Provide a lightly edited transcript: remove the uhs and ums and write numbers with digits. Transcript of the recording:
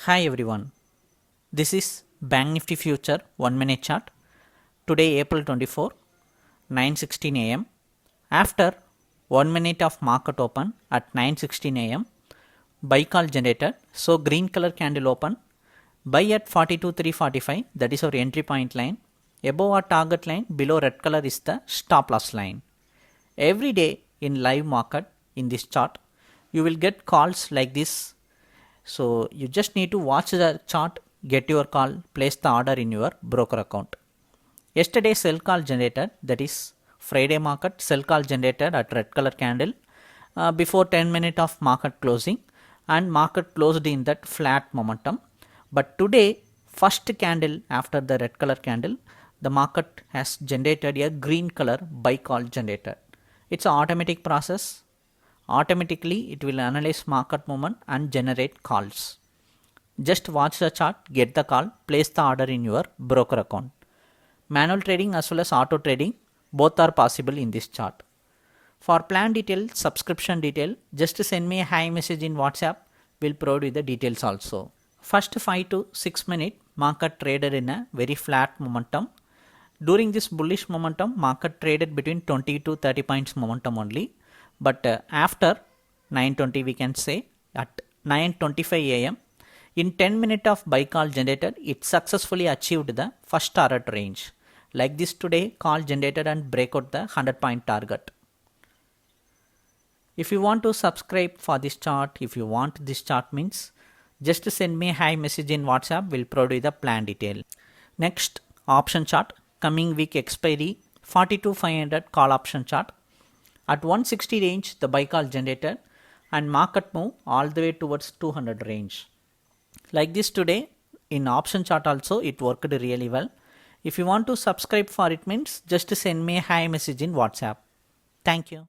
Hi everyone, this is Bank Nifty Future 1 minute chart. Today April 24, 9:16 am. After 1 minute of market open at 9:16 am, buy call generated. So green color candle open, buy at 42,345, that is our entry point line. Above our target line, below red color is the stop loss line. Every day in live market in this chart, you will get calls like this. So you just need to watch the chart, get your call, place the order in your broker account. Yesterday sell call generated, that is Friday market sell call generated at red color candle before 10 minutes of market closing, and market closed in that flat momentum. But today first candle after the red color candle, the market has generated a green color buy call generated. It's an automatic process. Automatically it will analyze market movement and generate calls. Just watch the chart, get the call, place the order in your broker account. Manual trading as well as auto trading, both are possible in this chart. For plan detail, subscription detail, just send me a hi message in WhatsApp, we'll provide you the details also. First 5 to 6 minutes, market traded in a very flat momentum. During this bullish momentum, market traded between 20 to 30 points momentum only. But after 9:20, we can say at 9:25 am, in 10 minutes of buy call generated, it successfully achieved the first target range. Like this today, call generated and break out the 100-point target. If you want to subscribe for this chart, if you want this chart means, just send me a hi message in WhatsApp, we'll provide you the plan detail. Next, option chart, coming week expiry, 42,500 call option chart. At 160 range, the buy call generated and market move all the way towards 200 range. Like this today, in option chart also, it worked really well. If you want to subscribe for it means, just send me a hi message in WhatsApp. Thank you.